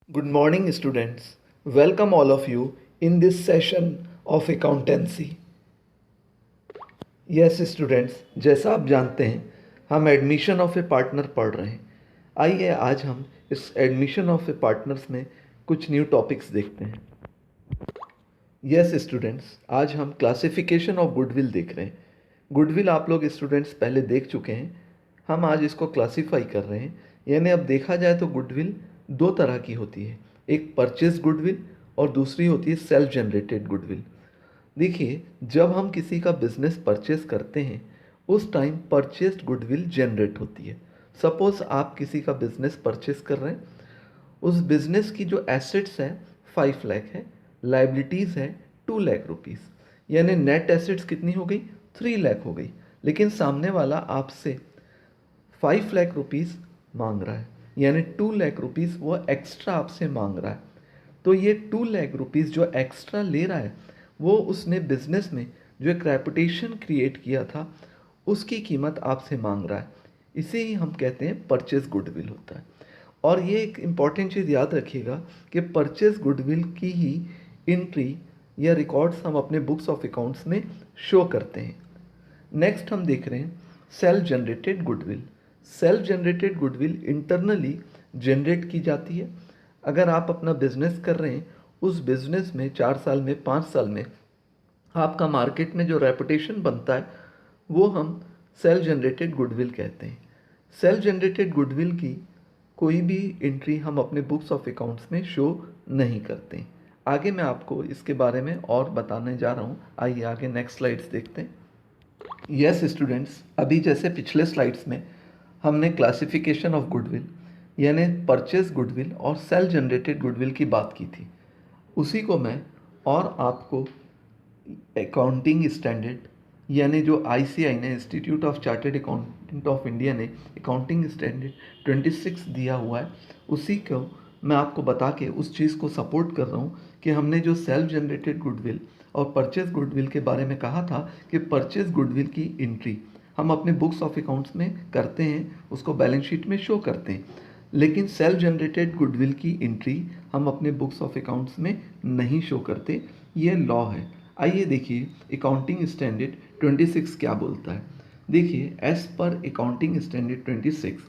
Good morning, students. Welcome all of you in this session of accountancy. Yes, students, जैसा आप जानते हैं हम एडमिशन ऑफ ए पार्टनर पढ़ रहे हैं। आइए आज हम इस एडमिशन ऑफ ए पार्टनर्स में कुछ न्यू टॉपिक्स देखते हैं। यस स्टूडेंट्स, आज हम क्लासिफिकेशन ऑफ गुडविल देख रहे हैं। गुडविल आप लोग स्टूडेंट्स पहले देख चुके हैं। हम आज इसको क्लासिफाई कर रहे हैं। यानी अब देखा जाए तो गुडविल दो तरह की होती है, एक परचेज गुडविल और दूसरी होती है सेल्फ जनरेटेड गुडविल। देखिए, जब हम किसी का बिजनेस परचेज करते हैं उस टाइम परचेस्ड गुडविल जनरेट होती है। सपोज आप किसी का बिजनेस परचेज कर रहे हैं, उस बिजनेस की जो एसेट्स है 5 लाख है, लाइबिलिटीज़ है 2 लाख रुपीज़, यानी नेट एसेट्स कितनी हो गई 3 लाख हो गई। लेकिन सामने वाला आपसे 5 लाख रुपीज़ मांग रहा है, यानी 2 लाख रुपीज़ वो एक्स्ट्रा आपसे मांग रहा है। तो ये 2 लाख रुपीज़ जो एक्स्ट्रा ले रहा है वो उसने बिजनेस में जो एक रेपुटेशन क्रिएट किया था उसकी कीमत आपसे मांग रहा है। इसे ही हम कहते हैं परचेज गुडविल होता है। और ये एक इम्पॉर्टेंट चीज़ याद रखिएगा कि परचेज गुडविल की ही एंट्री या रिकॉर्ड्स हम अपने बुक्स ऑफ अकाउंट्स में शो करते हैं। नेक्स्ट हम देख रहे हैं self generated goodwill. Self generated goodwill internally generate की जाती है। अगर आप अपना बिजनेस कर रहे हैं, उस बिजनेस में 4 साल में 5 साल में आपका मार्केट में जो रेपुटेशन बनता है वो हम सेल्फ जनरेटेड गुडविल कहते हैं। सेल्फ जनरेटेड गुडविल की कोई भी एंट्री हम अपने बुक्स ऑफ अकाउंट्स में शो नहीं करते। आगे मैं आपको इसके बारे में और बताने जा रहा हूँ। आइए आगे नेक्स्ट स्लाइड्स देखते हैं। यस स्टूडेंट्स, अभी जैसे पिछले स्लाइड्स में हमने क्लासिफिकेशन ऑफ गुडविल यानी परचेज गुडविल और सेल्फ जनरेटेड गुडविल की बात की थी, उसी को मैं और आपको अकाउंटिंग स्टैंडर्ड यानी जो आईसीआई ने institute of chartered accountant of India ने अकाउंटिंग स्टैंडर्ड 26 दिया हुआ है, उसी को मैं आपको बता के उस चीज़ को सपोर्ट कर रहा हूँ कि हमने जो सेल्फ जनरेटेड गुडविल और परचेज गुडविल के बारे में कहा था कि परचेज गुडविल की एंट्री हम अपने बुक्स ऑफ अकाउंट्स में करते हैं, उसको बैलेंस शीट में शो करते हैं। लेकिन सेल्फ जनरेटेड गुडविल की एंट्री हम अपने बुक्स ऑफ अकाउंट्स में नहीं शो करते, ये लॉ है। आइए देखिए अकाउंटिंग स्टैंडर्ड 26 क्या बोलता है। देखिए, एज पर accounting standard 26,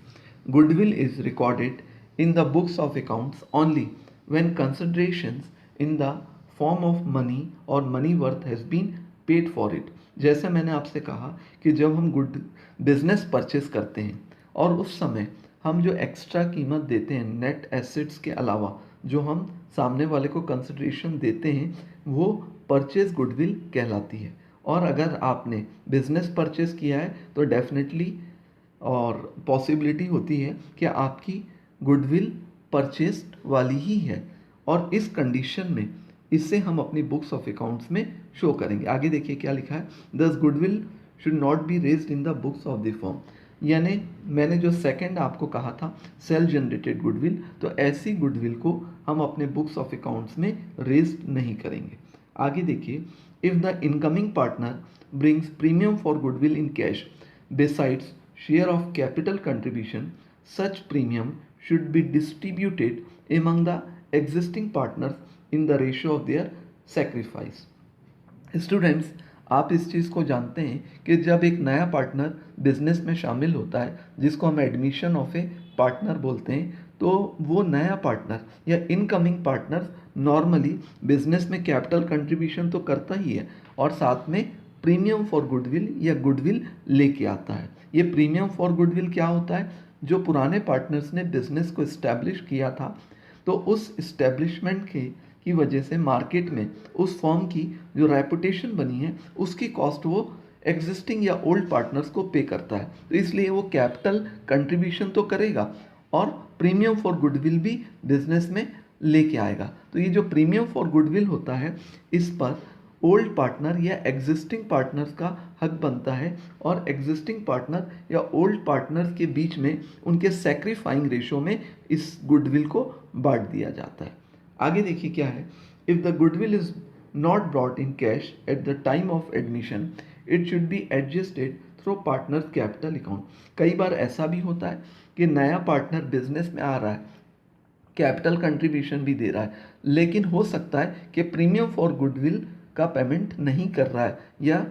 goodwill is recorded in the books of accounts only when considerations in the form of money और money worth has been paid for it. जैसे मैंने आपसे कहा कि जब हम गुड बिजनेस परचेस करते हैं और उस समय हम जो एक्स्ट्रा कीमत देते हैं नेट एसेट्स के अलावा, जो हम सामने वाले को कंसिडरेशन देते हैं, वो परचेज गुडविल कहलाती है। और अगर आपने बिजनेस परचेज किया है तो डेफिनेटली और पॉसिबिलिटी होती है कि आपकी गुडविल परचेस्ड वाली ही है, और इस कंडीशन में इससे हम अपनी बुक्स ऑफ अकाउंट्स में शो करेंगे। आगे देखिए क्या लिखा है, दस goodwill should not be raised in the books of the firm. यानी मैंने जो सेकंड आपको कहा था सेल्फ जनरेटेड गुडविल, तो ऐसी गुडविल को हम अपने बुक्स ऑफ अकाउंट्स में रेज नहीं करेंगे। आगे देखिए, if the incoming partner brings premium for goodwill in cash besides share of capital contribution, such premium should be distributed among the existing partners in the ratio of their sacrifice. Students, आप इस चीज़ को जानते हैं कि जब एक नया partner business में शामिल होता है, जिसको हम एडमिशन ऑफ ए पार्टनर बोलते हैं, तो वो नया पार्टनर या इनकमिंग पार्टनर नॉर्मली बिजनेस में कैपिटल कंट्रीब्यूशन तो करता ही है और साथ में प्रीमियम फॉर गुडविल या गुडविल लेके आता है। ये प्रीमियम फॉर गुडविल क्या होता है, जो पुराने पार्टनर्स ने बिजनेस को इस्टेब्लिश किया था, तो उस इस्टेब्लिशमेंट के की वजह से मार्केट में उस फर्म की जो रेपुटेशन बनी है उसकी कॉस्ट वो एग्जिस्टिंग या ओल्ड पार्टनर्स को पे करता है। तो इसलिए वो कैपिटल कंट्रीब्यूशन तो करेगा और प्रीमियम फॉर गुडविल भी बिजनेस में लेके आएगा। तो ये जो प्रीमियम फॉर गुडविल होता है, इस पर ओल्ड पार्टनर या एग्जिस्टिंग पार्टनर्स का हक बनता है और एग्जिस्टिंग पार्टनर या ओल्ड पार्टनर्स के बीच में उनके सेक्रीफाइंग रेशो में इस गुडविल को बांट दिया जाता है। आगे देखिए क्या है, if the goodwill is not brought in cash at the time of admission, it should be adjusted through partner capital account. कई बार ऐसा भी होता है कि नया पार्टनर बिजनेस में आ रहा है, कैपिटल कंट्रीब्यूशन भी दे रहा है, लेकिन हो सकता है कि प्रीमियम फॉर गुडविल का पेमेंट नहीं कर रहा है या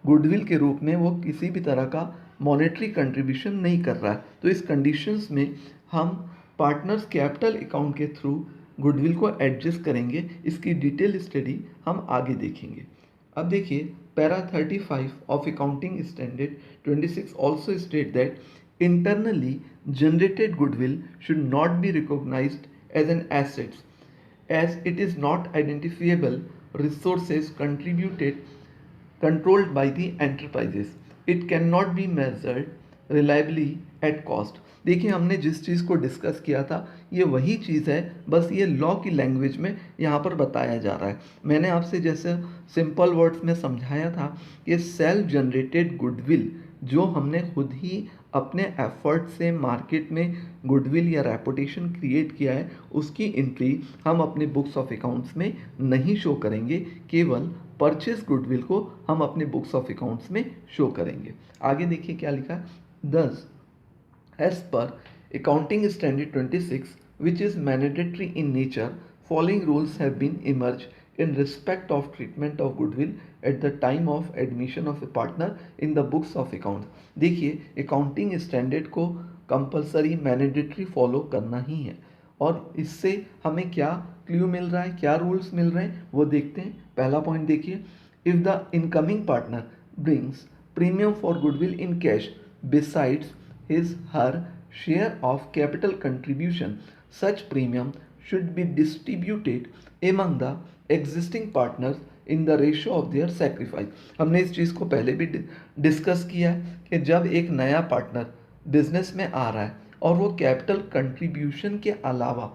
गुडविल के रूप में वो किसी भी तरह का मॉनेटरी कंट्रीब्यूशन नहीं कर रहा है। तो इस कंडीशंस में हम पार्टनर्स कैपिटल अकाउंट के थ्रू गुडविल को एडजस्ट करेंगे। इसकी डिटेल स्टडी हम आगे देखेंगे। अब देखिए para 35 of accounting standard 26 also state that internally generated goodwill should not be recognized as an asset as it is not identifiable resources controlled by the enterprises. It cannot be measured reliably at cost. देखिए हमने जिस चीज़ को discuss किया था ये वही चीज़ है, बस ये लॉ की लैंग्वेज में यहाँ पर बताया जा रहा है। मैंने आपसे जैसे सिंपल वर्ड्स में समझाया था कि सेल्फ जनरेटेड गुडविल जो हमने खुद ही अपने एफर्ट से मार्केट में गुडविल या रेपुटेशन क्रिएट किया है उसकी एंट्री हम अपने बुक्स ऑफ अकाउंट्स में नहीं शो करेंगे, केवल परचेज गुडविल को हम अपने बुक्स ऑफ अकाउंट्स में शो करेंगे। आगे देखिए क्या लिखा है। दस एज पर accounting standard 26 which is mandatory in nature, following rules have been emerged in respect of treatment of goodwill at the time of admission of a partner in the books of accounts। देखिए accounting standard को compulsory mandatory follow करना ही है और इससे हमें क्या clue मिल रहा है, क्या रूल्स मिल रहे हैं वो देखते हैं। पहला पॉइंट देखिए, if the incoming partner brings premium for goodwill in cash besides his her share of capital contribution, such premium should be distributed among the existing partners in the ratio of their sacrifice। हमने इस चीज़ को पहले भी discuss किया है कि जब एक नया पार्टनर बिजनेस में आ रहा है और वो कैपिटल कंट्रीब्यूशन के अलावा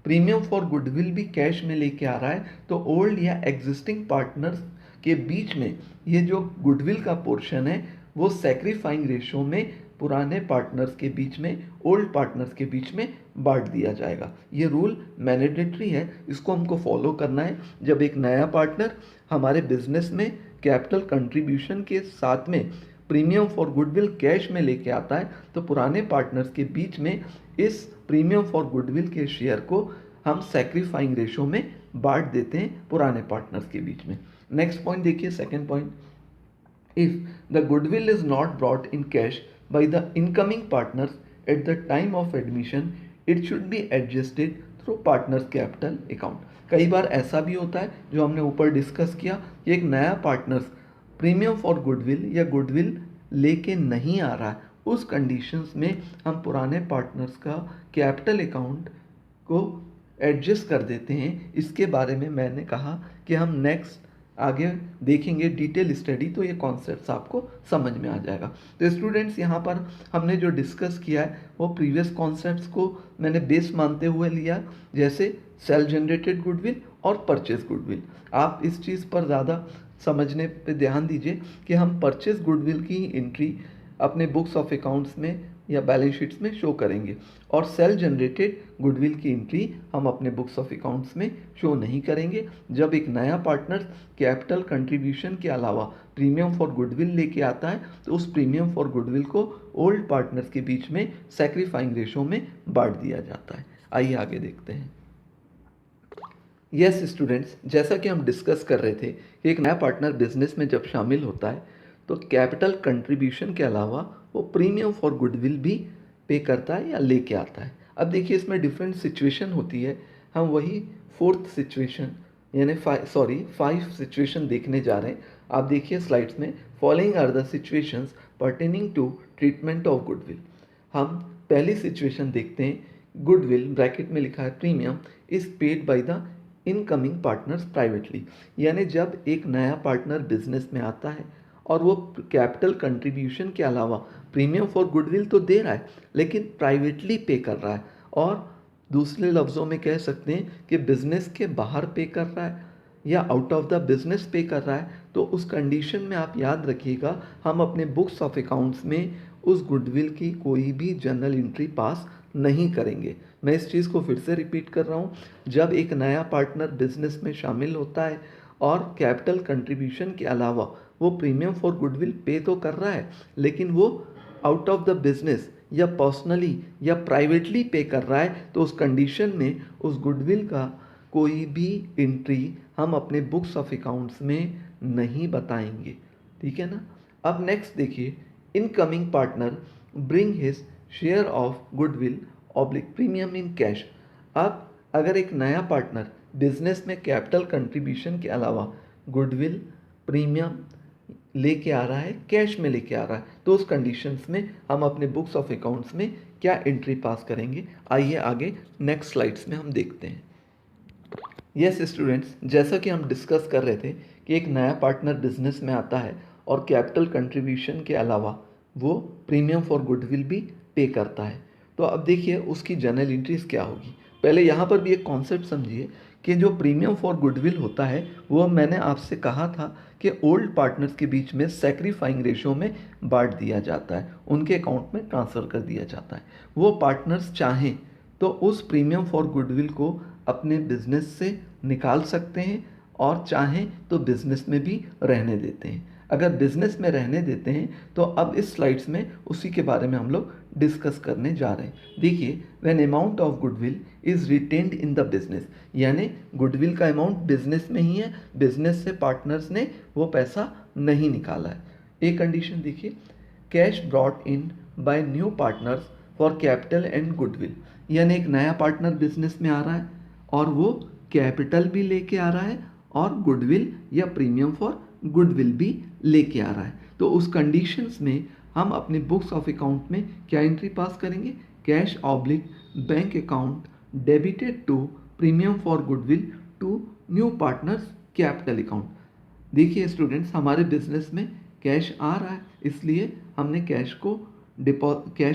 प्रीमियम फॉर गुडविल भी कैश में लेके आ रहा है तो ओल्ड या एग्जिस्टिंग पार्टनर्स के बीच में ये जो गुडविल का पोर्शन है वो सैक्रिफाइंग रेशो में पुराने पार्टनर्स के बीच में ओल्ड पार्टनर्स के बीच में बांट दिया जाएगा। ये रूल मैंडेटरी है, इसको हमको फॉलो करना है। जब एक नया पार्टनर हमारे बिजनेस में कैपिटल कंट्रीब्यूशन के साथ में प्रीमियम फॉर गुडविल कैश में लेके आता है तो पुराने पार्टनर्स के बीच में इस प्रीमियम फॉर गुडविल के शेयर को हम सैक्रिफाइंग रेशो में बांट देते हैं पुराने पार्टनर्स के बीच में। नेक्स्ट पॉइंट देखिए, second point, if the goodwill is not brought in cash by the incoming partners at the time of admission, it should be adjusted through partners capital account। कई बार ऐसा भी होता है जो हमने ऊपर डिस्कस किया कि एक नया पार्टनर्स प्रीमियम फॉर गुडविल या गुडविल लेके नहीं आ रहा है, उस कंडीशंस में हम पुराने पार्टनर्स का कैपिटल अकाउंट को एडजस्ट कर देते हैं। इसके बारे में मैंने कहा कि हम नेक्स्ट आगे देखेंगे डिटेल स्टडी, तो ये कॉन्सेप्ट्स आपको समझ में आ जाएगा। तो स्टूडेंट्स यहाँ पर हमने जो डिस्कस किया है वो प्रीवियस कॉन्सेप्ट्स को मैंने बेस मानते हुए लिया, जैसे सेल्फ जनरेटेड गुडविल और परचेज गुडविल। आप इस चीज़ पर ज़्यादा समझने पे ध्यान दीजिए कि हम परचेज गुडविल की एंट्री अपने बुक्स ऑफ अकाउंट्स में या बैलेंस शीट्स में शो करेंगे और सेल्फ जनरेटेड गुडविल की एंट्री हम अपने बुक्स ऑफ अकाउंट्स में शो नहीं करेंगे। जब एक नया पार्टनर कैपिटल कंट्रीब्यूशन के अलावा प्रीमियम फॉर गुडविल लेके आता है तो उस प्रीमियम फॉर गुडविल को ओल्ड पार्टनर्स के बीच में सैक्रिफाइंग रेशो में बांट दिया जाता है। आइए आगे देखते हैं। यस स्टूडेंट्स, जैसा कि हम डिस्कस कर रहे थे कि एक नया पार्टनर बिजनेस में जब शामिल होता है तो कैपिटल कंट्रीब्यूशन के अलावा वो प्रीमियम फॉर गुडविल भी पे करता है या लेके आता है। अब देखिए इसमें डिफरेंट सिचुएशन होती है, हम वही फोर्थ सिचुएशन यानी 5 सिचुएशन देखने जा रहे हैं। आप देखिए स्लाइड्स में, following are the situations pertaining to treatment of goodwill. हम पहली सिचुएशन देखते हैं, गुडविल ब्रैकेट में लिखा है premium is paid by the incoming partners privately, यानी जब एक नया पार्टनर बिजनेस में आता है और वो कैपिटल कंट्रीब्यूशन के अलावा प्रीमियम फॉर गुडविल तो दे रहा है लेकिन प्राइवेटली पे कर रहा है, और दूसरे लफ्ज़ों में कह सकते हैं कि बिजनेस के बाहर पे कर रहा है या आउट ऑफ द बिजनेस पे कर रहा है, तो उस कंडीशन में आप याद रखिएगा हम अपने बुक्स ऑफ अकाउंट्स में उस गुडविल की कोई भी जर्नल एंट्री पास नहीं करेंगे। मैं इस चीज़ को फिर से रिपीट कर रहा हूँ, जब एक नया पार्टनर बिजनेस में शामिल होता है और कैपिटल कंट्रीब्यूशन के अलावा वो प्रीमियम फॉर गुडविल पे तो कर रहा है लेकिन वो आउट ऑफ द बिजनेस या पर्सनली या प्राइवेटली पे कर रहा है तो उस कंडीशन में उस गुडविल का कोई भी एंट्री हम अपने बुक्स ऑफ अकाउंट्स में नहीं बताएंगे, ठीक है ना। अब नेक्स्ट देखिए, incoming partner bring his share of goodwill oblique premium in cash. अब अगर एक नया पार्टनर बिजनेस में कैपिटल कंट्रीब्यूशन के अलावा गुडविल प्रीमियम लेके आ रहा है, कैश में लेके आ रहा है, तो उस कंडीशंस में हम अपने बुक्स ऑफ अकाउंट्स में क्या एंट्री पास करेंगे, आइए आगे नेक्स्ट स्लाइड्स में हम देखते हैं। यस स्टूडेंट्स, जैसा कि हम डिस्कस कर रहे थे कि एक नया पार्टनर बिजनेस में आता है और कैपिटल कंट्रीब्यूशन के अलावा वो प्रीमियम फॉर गुडविल भी पे करता है, तो अब देखिए उसकी जर्नल एंट्रीज क्या होगी। पहले यहाँ पर भी एक कॉन्सेप्ट समझिए कि जो प्रीमियम फॉर गुडविल होता है वो मैंने आपसे कहा था कि ओल्ड पार्टनर्स के बीच में सैक्रिफाइंग रेशो में बांट दिया जाता है, उनके अकाउंट में ट्रांसफ़र कर दिया जाता है। वो पार्टनर्स चाहें तो उस प्रीमियम फॉर गुडविल को अपने बिजनेस से निकाल सकते हैं और चाहें तो बिजनेस में भी रहने देते हैं। अगर बिजनेस में रहने देते हैं तो अब इस स्लाइड्स में उसी के बारे में हम लोग डिस्कस करने जा रहे हैं। देखिए, when amount of goodwill is retained in the business, यानी गुडविल का अमाउंट बिजनेस में ही है, बिजनेस से पार्टनर्स ने वो पैसा नहीं निकाला है। एक कंडीशन देखिए, cash brought in by new partners for capital and goodwill, यानी एक नया पार्टनर बिजनेस में आ रहा है और वो कैपिटल भी लेके आ रहा है और गुडविल या प्रीमियम फॉर गुडविल भी लेके आ रहा है, तो उस कंडीशंस में हम अपने बुक्स ऑफ अकाउंट में क्या एंट्री पास करेंगे, cash oblique bank account debited to premium for goodwill to new partners capital account. देखिए स्टूडेंट्स, हमारे बिजनेस में कैश आ रहा है इसलिए हमने कैश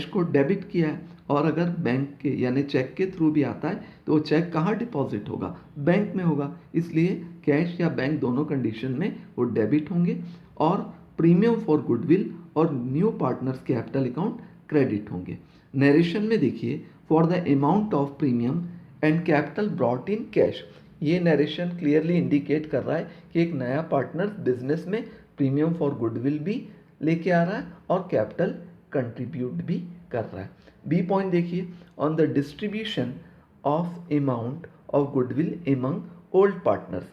को डेबिट किया है, और अगर बैंक के यानी चेक के थ्रू भी आता है तो वो चेक कहाँ डिपॉजिट होगा, बैंक में होगा, इसलिए कैश या बैंक दोनों कंडीशन में वो डेबिट होंगे और प्रीमियम फॉर गुडविल और new partners capital account credit होंगे। नरेशन में देखिए, for the amount of premium and capital brought in cash, ये नरेशन क्लियरली इंडिकेट कर रहा है कि एक नया पार्टनर बिजनेस में प्रीमियम फॉर गुडविल भी लेके आ रहा है और कैपिटल कंट्रीब्यूट भी कर रहा है। बी पॉइंट देखिए, on the distribution of amount of goodwill among old partners.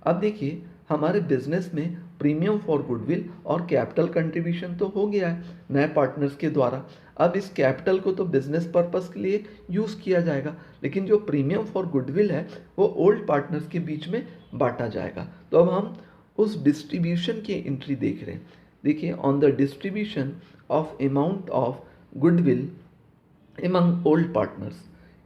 अब देखिए, हमारे बिजनेस में प्रीमियम फॉर गुडविल और कैपिटल कंट्रीब्यूशन तो हो गया है नए पार्टनर्स के द्वारा। अब इस कैपिटल को तो बिजनेस पर्पस के लिए यूज़ किया जाएगा, लेकिन जो प्रीमियम फॉर गुडविल है वो ओल्ड पार्टनर्स के बीच में बांटा जाएगा। तो अब हम उस डिस्ट्रीब्यूशन की एंट्री देख रहे हैं। देखिए, on the distribution of amount of goodwill among old partners,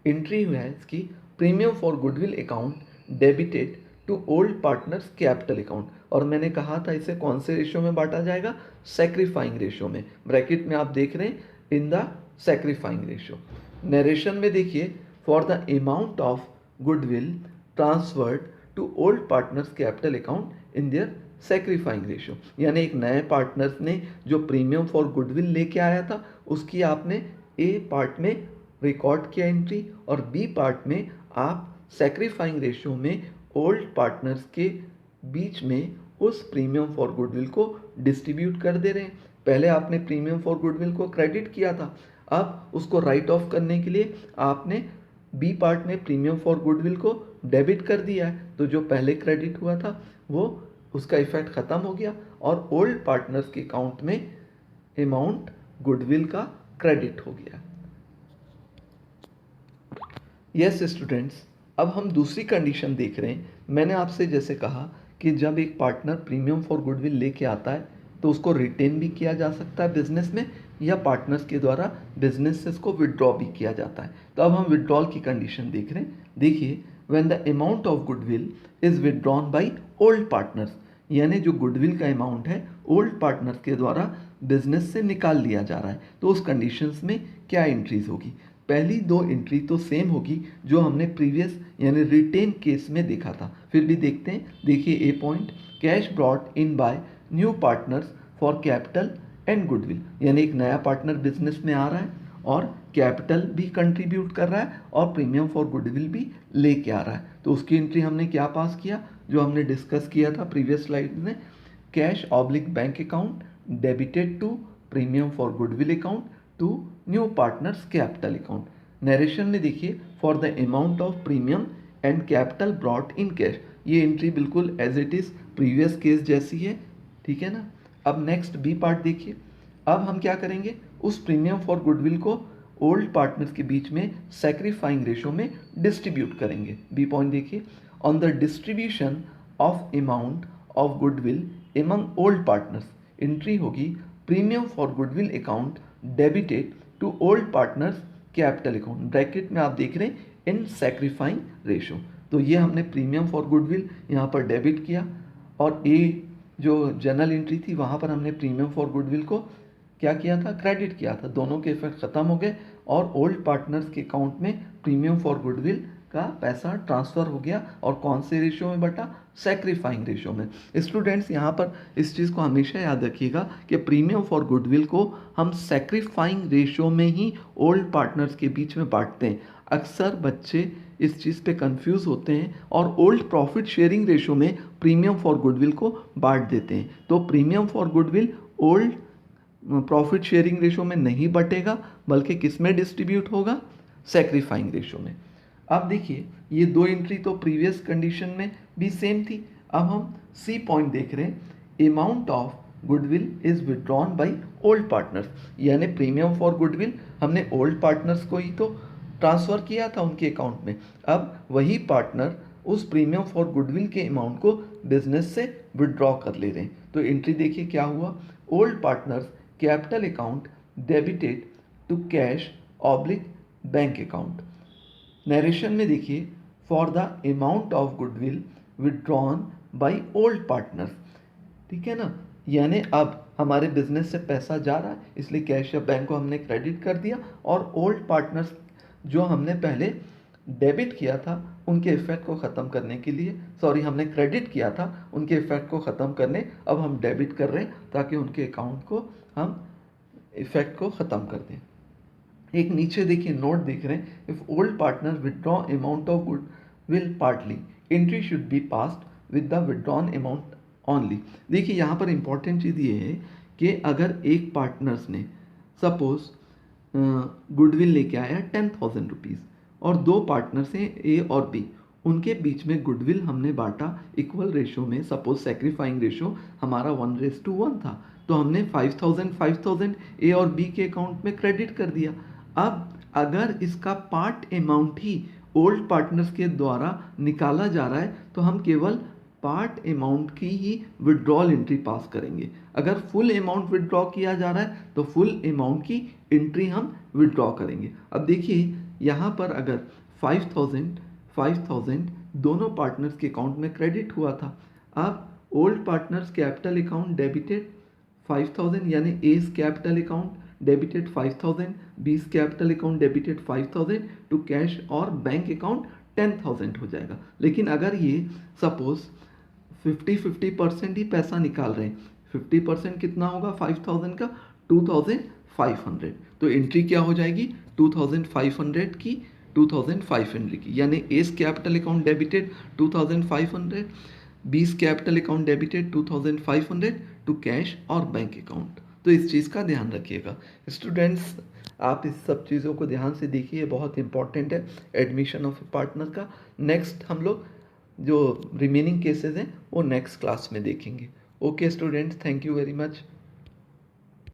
entry हुआ है इसकी, premium for goodwill account debited to old partners capital account, और मैंने कहा था इसे कौन से रेशो में बांटा जाएगा, सैक्रिफाइंग रेशो में। ब्रैकेट में आप देख रहे हैं in the sacrificing ratio. Narration में देखिए, for the amount of goodwill transferred to old partners capital account in their sacrificing ratio, यानी एक नए पार्टनर्स ने जो प्रीमियम फॉर गुडविल लेके आया था उसकी आपने ए पार्ट में रिकॉर्ड किया एंट्री, और बी पार्ट में आप सैक्रिफाइंग रेशो में ओल्ड पार्टनर्स के बीच में उस प्रीमियम फॉर गुडविल को डिस्ट्रीब्यूट कर दे रहे हैं। पहले आपने प्रीमियम फॉर गुडविल को क्रेडिट किया था, अब उसको राइट ऑफ करने के लिए आपने बी पार्ट में प्रीमियम फॉर गुडविल को डेबिट कर दिया है, तो जो पहले क्रेडिट हुआ था वो उसका इफेक्ट ख़त्म हो गया और ओल्ड पार्टनर्स के अकाउंट में अमाउंट गुडविल का क्रेडिट हो गया। यस स्टूडेंट्स, अब हम दूसरी कंडीशन देख रहे हैं। मैंने आपसे जैसे कहा कि जब एक पार्टनर प्रीमियम फॉर गुडविल लेके आता है तो उसको रिटेन भी किया जा सकता है बिजनेस में, या पार्टनर्स के द्वारा बिजनेस से इसको विड्रॉ भी किया जाता है। तो अब हम विड्रॉल की कंडीशन देख रहे हैं। देखिए, when the amount of goodwill is withdrawn by old partners, यानी जो गुडविल का अमाउंट है ओल्ड पार्टनर्स के द्वारा बिजनेस से निकाल लिया जा रहा है, तो उस कंडीशंस में क्या एंट्रीज होगी। पहली दो एंट्री तो सेम होगी जो हमने प्रीवियस यानी रिटेन केस में देखा था, फिर भी देखते हैं। देखिए, A point, cash brought in by new partners for capital and goodwill, यानी एक नया पार्टनर बिजनेस में आ रहा है और कैपिटल भी कंट्रीब्यूट कर रहा है और प्रीमियम फॉर गुडविल भी लेके आ रहा है, तो उसकी एंट्री हमने क्या पास किया, जो हमने डिस्कस किया था प्रीवियस स्लाइड में, cash oblique bank account debited to premium for goodwill account to new partners capital account. Narration में देखिए for the amount of premium and capital brought in cash, ये एंट्री बिल्कुल as it is previous case जैसी है, ठीक है ना। अब नेक्स्ट बी पार्ट देखिए, अब हम क्या करेंगे, उस प्रीमियम फॉर गुडविल को ओल्ड पार्टनर्स के बीच में सैक्रिफाइंग रेशो में डिस्ट्रीब्यूट करेंगे। बी पॉइंट देखिए, on the distribution of amount of goodwill among old partners, entry होगी premium for goodwill account debited to old partners capital account, bracket में आप देख रहे हैं इन सैक्रिफाइंग रेशो। तो ये हमने प्रीमियम फॉर गुडविल यहाँ पर डेबिट किया, और ए जो जनरल एंट्री थी वहाँ पर हमने प्रीमियम फॉर गुडविल को क्या किया था, क्रेडिट किया था। दोनों के इफेक्ट खत्म हो गए और ओल्ड पार्टनर्स के अकाउंट में प्रीमियम फॉर गुडविल का पैसा ट्रांसफ़र हो गया, और कौन से रेशियो में बटा, सैक्रिफाइंग रेशियो में। स्टूडेंट्स यहाँ पर इस चीज़ को हमेशा याद रखिएगा कि प्रीमियम फॉर गुडविल को हम सैक्रिफाइंग रेशियो में ही ओल्ड पार्टनर्स के बीच में बांटते हैं। अक्सर बच्चे इस चीज़ पे कंफ्यूज होते हैं और ओल्ड प्रॉफिट शेयरिंग रेशियो में प्रीमियम फॉर गुडविल को बांट देते हैं। तो premium for goodwill old profit sharing ratio में नहीं बटेगा, बल्कि किस में डिस्ट्रीब्यूट होगा, सैक्रिफाइंग रेशो में। अब देखिए ये दो एंट्री तो प्रीवियस कंडीशन में भी सेम थी। अब हम सी पॉइंट देख रहे हैं, amount of goodwill is withdrawn by old partners, यानी प्रीमियम फॉर गुडविल हमने ओल्ड पार्टनर्स को ही तो ट्रांसफ़र किया था उनके अकाउंट में। अब वही पार्टनर उस प्रीमियम फॉर गुडविल के अमाउंट को बिजनेस से विड्रॉ कर ले रहे हैं। तो एंट्री देखिए क्या हुआ, old partners capital account debited to cash oblique bank account. Narration में देखिए for the amount of goodwill withdrawn by old partners, ठीक है ना, यानी अब हमारे बिजनेस से पैसा जा रहा है, इसलिए कैश या बैंक को हमने क्रेडिट कर दिया, और ओल्ड पार्टनर्स जो हमने पहले डेबिट किया था उनके इफेक्ट को ख़त्म करने के लिए, सॉरी हमने क्रेडिट किया था उनके इफेक्ट को ख़त्म करने, अब हम डेबिट कर रहे हैं ताकि उनके अकाउंट को हम इफेक्ट को ख़त्म कर दें। एक नीचे देखिए नोट देख रहे हैं, if old partner withdraw amount of goodwill partly entry should be passed with the withdrawn amount only. देखिए यहाँ पर इंपॉर्टेंट चीज़ ये है कि अगर एक पार्टनर्स ने सपोज गुडविल लेके आया 10,000 रुपीज़, और दो पार्टनर्स हैं ए और बी, उनके बीच में गुडविल हमने बांटा इक्वल रेशो में, सपोज सैक्रिफाइंग रेशो हमारा 1:1 था, तो हमने 5,000 ए और बी के अकाउंट में क्रेडिट कर दिया। अब अगर इसका पार्ट अमाउंट ही ओल्ड पार्टनर्स के द्वारा निकाला जा रहा है तो हम केवल पार्ट अमाउंट की ही विड्रॉल एंट्री पास करेंगे। अगर फुल अमाउंट विड्रॉ किया जा रहा है तो फुल अमाउंट की एंट्री हम विड्रॉ करेंगे। अब देखिए यहाँ पर अगर 5,000 दोनों पार्टनर्स के अकाउंट में क्रेडिट हुआ था, अब old partners capital account debited 5,000, यानी A's capital account debited 5,000, B's capital account debited 5,000 to cash और बैंक अकाउंट 10,000 हो जाएगा। लेकिन अगर ये सपोज 50% ही पैसा निकाल रहे हैं, 50% कितना होगा 5,000 का, 2,500, तो एंट्री क्या हो जाएगी 2,500 की, 2,500 की, यानी S capital account debited 2,500, B's capital account debited 2,500 to cash और बैंक अकाउंट। तो इस चीज़ का ध्यान रखिएगा स्टूडेंट्स, आप इस सब चीज़ों को ध्यान से देखिए, बहुत इंपॉर्टेंट है एडमिशन ऑफ पार्टनर का। नेक्स्ट हम लोग जो रिमेनिंग केसेस हैं वो नेक्स्ट क्लास में देखेंगे। Okay students, thank you very much.